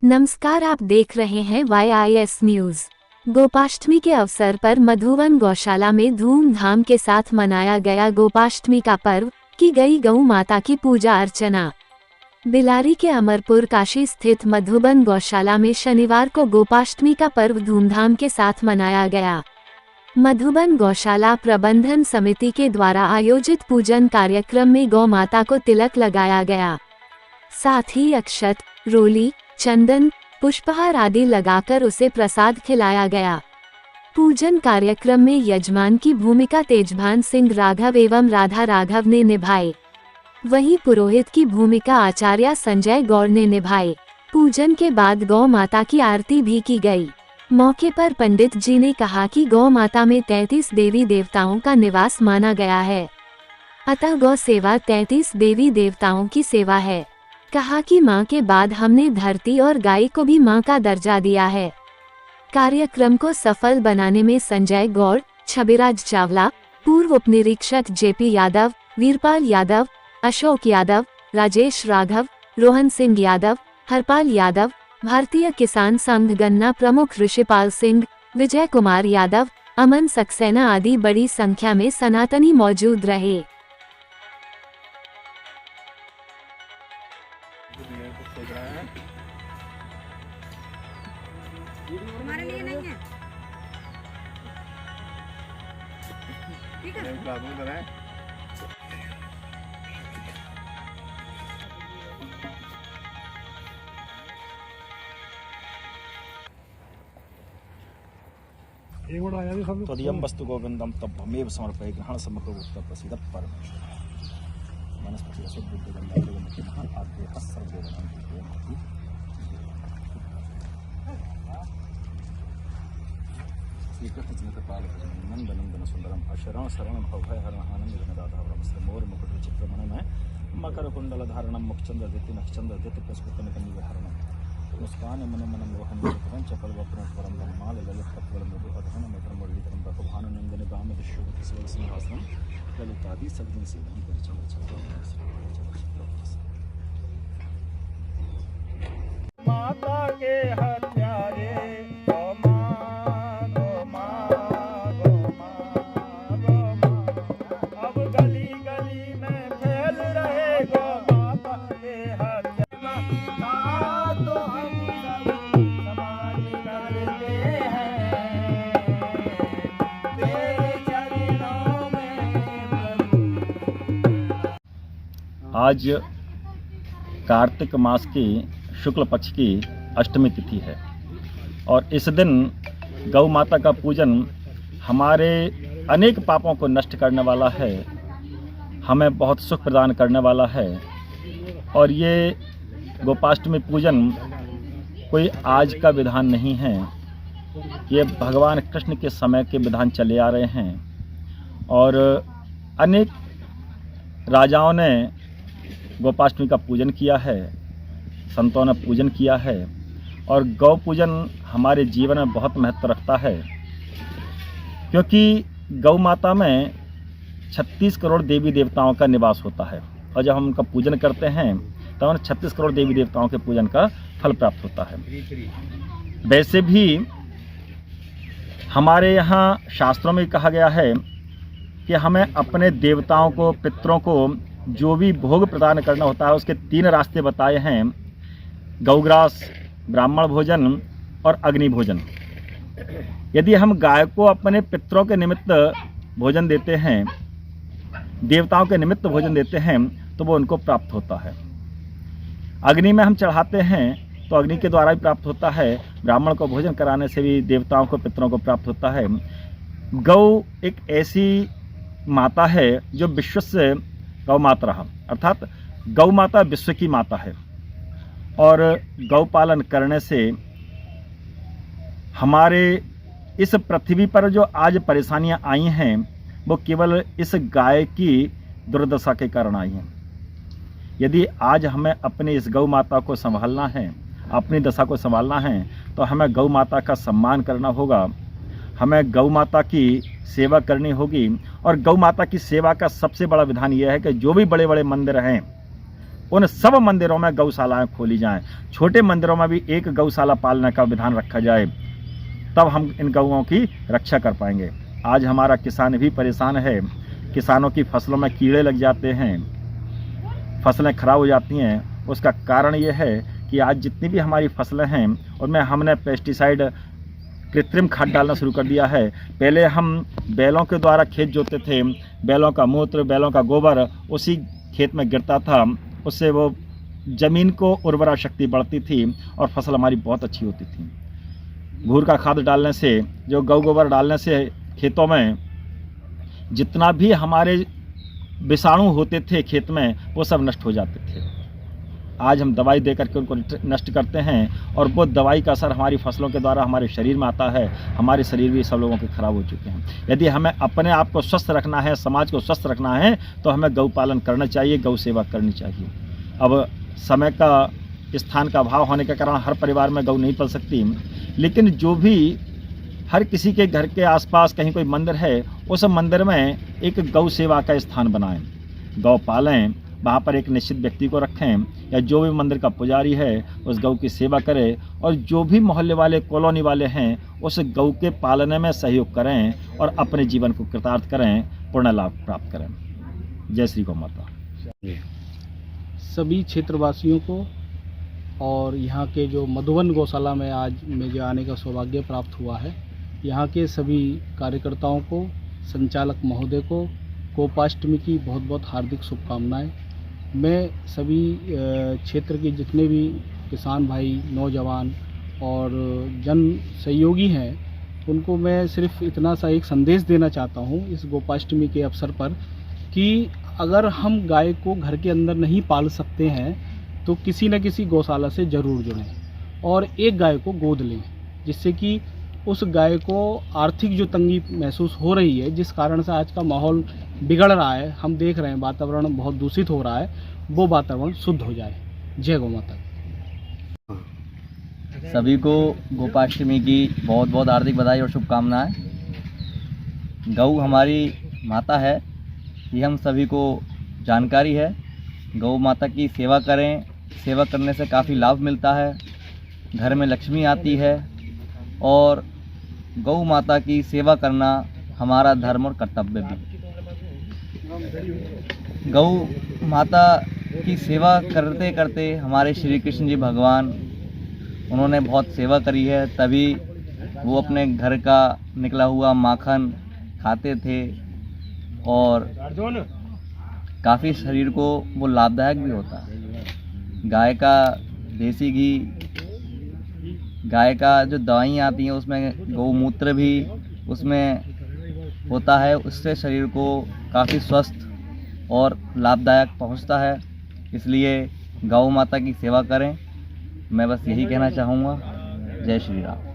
नमस्कार, आप देख रहे हैं YIS न्यूज। गोपाष्टमी के अवसर पर मधुवन गौशाला में धूमधाम के साथ मनाया गया गोपाष्टमी का पर्व। की गई गौ माता की पूजा अर्चना। बिलारी के अमरपुर काशी स्थित मधुबन गौशाला में शनिवार को गोपाष्टमी का पर्व धूमधाम के साथ मनाया गया। मधुबन गौशाला प्रबंधन समिति के द्वारा आयोजित पूजन कार्यक्रम में गौ माता को तिलक लगाया गया। साथ ही अक्षत, रोली, चंदन, पुष्पहार आदि लगाकर उसे प्रसाद खिलाया गया। पूजन कार्यक्रम में यजमान की भूमिका तेजभान सिंह राघव एवं राधा राघव ने निभाई। वहीं पुरोहित की भूमिका आचार्य संजय गौड़ ने निभाई। पूजन के बाद गौ माता की आरती भी की गई। मौके पर पंडित जी ने कहा कि गौ माता में 33 देवी देवताओं का निवास माना गया है, अतः गौ सेवा 33 देवी देवताओं की सेवा है। कहा कि मां के बाद हमने धरती और गाय को भी मां का दर्जा दिया है। कार्यक्रम को सफल बनाने में संजय गौड़, छबिराज चावला, पूर्व उपनिरीक्षक JP यादव, वीरपाल यादव, अशोक यादव, राजेश राघव, रोहन सिंह यादव, हरपाल यादव, भारतीय किसान संघ गन्ना प्रमुख ऋषिपाल सिंह, विजय कुमार यादव, अमन सक्सेना आदि बड़ी संख्या में सनातनी मौजूद रहे। हमारे लिए नहीं है, ठीक है? तदीयं वस्तु गोविंदम तब्बमेव समर्पये ग्रहण समग्र उत्तर प्रसिद्ध परम वनस्पति नंदनंदन सुंदरम अशरण शरण भवभय हरणहानंद जनदाधावरम श्रीमोर मुकुट चित्रमणमय मकर कुंडल धारणम मुखचंद्र दिति नक्षचंद्र दिति प्रस्फुटन कन्निवहरणम मुस्कान मन मन मोहन पंच कल्पना परम माल ललित पत्वल मधु अधन मधुर मुरलीधरम रघुभानु नंदन गाम शोभित सिवल सिंहासनम ललितादि सद्गुण सेवन माता के हत्यारे अब गली गली में फैल रहे गो माता के हत्या तो हम सब समान करते हैं तेरे चरणों में प्रभु। आज कार्तिक मास की शुक्ल पक्ष की अष्टमी तिथि है और इस दिन गौ माता का पूजन हमारे अनेक पापों को नष्ट करने वाला है, हमें बहुत सुख प्रदान करने वाला है। और ये गोपाष्टमी पूजन कोई आज का विधान नहीं है, ये भगवान कृष्ण के समय के विधान चले आ रहे हैं और अनेक राजाओं ने गोपाष्टमी का पूजन किया है, संतों ने पूजन किया है और गौ पूजन हमारे जीवन में बहुत महत्व रखता है, क्योंकि गौ माता में 36 करोड़ देवी देवताओं का निवास होता है और जब हम उनका पूजन करते हैं तो हमें 36 करोड़ देवी देवताओं के पूजन का फल प्राप्त होता है। वैसे भी हमारे यहाँ शास्त्रों में कहा गया है कि हमें अपने देवताओं को, पितरों को जो भी भोग प्रदान करना होता है उसके 3 रास्ते बताए हैं: गौग्रास, ब्राह्मण भोजन और अग्नि भोजन। यदि हम गाय को अपने पितरों के निमित्त भोजन देते हैं, देवताओं के निमित्त भोजन देते हैं, तो वो उनको प्राप्त होता है। अग्नि में हम चढ़ाते हैं तो अग्नि के द्वारा भी प्राप्त होता है। ब्राह्मण को भोजन कराने से भी देवताओं को, पितरों को प्राप्त होता है। गौ एक ऐसी माता है जो विश्व से गौ माता रहा, अर्थात गौ माता विश्व की माता है और गौ पालन करने से हमारे इस पृथ्वी पर जो आज परेशानियां आई हैं वो केवल इस गाय की दुर्दशा के कारण आई हैं। यदि आज हमें अपनी इस गौ माता को संभालना है, अपनी दशा को संभालना है, तो हमें गौ माता का सम्मान करना होगा, हमें गौ माता की सेवा करनी होगी। और गौ माता की सेवा का सबसे बड़ा विधान यह है कि जो भी बड़े बड़े मंदिर हैं उन सब मंदिरों में गौशालाएं खोली जाएं। छोटे मंदिरों में भी एक गौशाला पालने का विधान रखा जाए, तब हम इन गौओं की रक्षा कर पाएंगे। आज हमारा किसान भी परेशान है, किसानों की फसलों में कीड़े लग जाते हैं, फसलें खराब हो जाती हैं। उसका कारण ये है कि आज जितनी भी हमारी फसलें हैं उनमें हमने पेस्टिसाइड, कृत्रिम खाद डालना शुरू कर दिया है। पहले हम बैलों के द्वारा खेत जोतते थे, बैलों का मूत्र, बैलों का गोबर उसी खेत में गिरता था, उससे वो ज़मीन को उर्वरा शक्ति बढ़ती थी और फसल हमारी बहुत अच्छी होती थी। घूर का खाद डालने से, जो गौ गोबर डालने से खेतों में जितना भी हमारे विषाणु होते थे खेत में, वो सब नष्ट हो जाते थे। आज हम दवाई दे करके उनको नष्ट करते हैं और वो दवाई का असर हमारी फसलों के द्वारा हमारे शरीर में आता है। हमारे शरीर भी सब लोगों के खराब हो चुके हैं। यदि हमें अपने आप को स्वस्थ रखना है, समाज को स्वस्थ रखना है, तो हमें गौ पालन करना चाहिए, गौ सेवा करनी चाहिए। अब समय का, स्थान का अभाव होने के कारण हर परिवार में गौ नहीं पल सकती, लेकिन जो भी हर किसी के घर के आसपास कहीं कोई मंदिर है, उस मंदिर में एक गौ सेवा का स्थान बनाएं, गौ पालें, वहाँ पर एक निश्चित व्यक्ति को रखें, या जो भी मंदिर का पुजारी है उस गौ की सेवा करे, और जो भी मोहल्ले वाले, कॉलोनी वाले हैं, उस गौ के पालने में सहयोग करें और अपने जीवन को कृतार्थ करें, पूर्ण लाभ प्राप्त करें। जय श्री गौ माता। सभी क्षेत्रवासियों को और यहाँ के जो मधुवन गौशाला में आज मुझे आने का सौभाग्य प्राप्त हुआ है, यहाँ के सभी कार्यकर्ताओं को, संचालक महोदय को गोपाष्टमी की बहुत बहुत हार्दिक शुभकामनाएं। मैं सभी क्षेत्र के जितने भी किसान भाई, नौजवान और जन सहयोगी हैं, उनको मैं सिर्फ इतना सा एक संदेश देना चाहता हूँ इस गोपाष्टमी के अवसर पर कि अगर हम गाय को घर के अंदर नहीं पाल सकते हैं तो किसी न किसी गौशाला से ज़रूर जुड़ें और एक गाय को गोद लें, जिससे कि उस गाय को आर्थिक जो तंगी महसूस हो रही है, जिस कारण से आज का माहौल बिगड़ रहा है, हम देख रहे हैं वातावरण बहुत दूषित हो रहा है, वो वातावरण शुद्ध हो जाए। जय गौ माता। सभी को गोपाष्टमी की बहुत बहुत हार्दिक बधाई और शुभकामनाएं। गौ हमारी माता है, ये हम सभी को जानकारी है। गौ माता की सेवा करें, सेवा करने से काफ़ी लाभ मिलता है, घर में लक्ष्मी आती है और गौ माता की सेवा करना हमारा धर्म और कर्तव्य भी। गौ माता की सेवा करते करते हमारे श्री कृष्ण जी भगवान, उन्होंने बहुत सेवा करी है, तभी वो अपने घर का निकला हुआ माखन खाते थे और काफ़ी शरीर को वो लाभदायक भी होता है। गाय का देसी घी, गाय का जो दवाइयाँ आती हैं उसमें गौमूत्र भी उसमें होता है, उससे शरीर को काफ़ी स्वस्थ और लाभदायक पहुंचता है। इसलिए गौ माता की सेवा करें, मैं बस यही कहना चाहूँगा। जय श्री राम।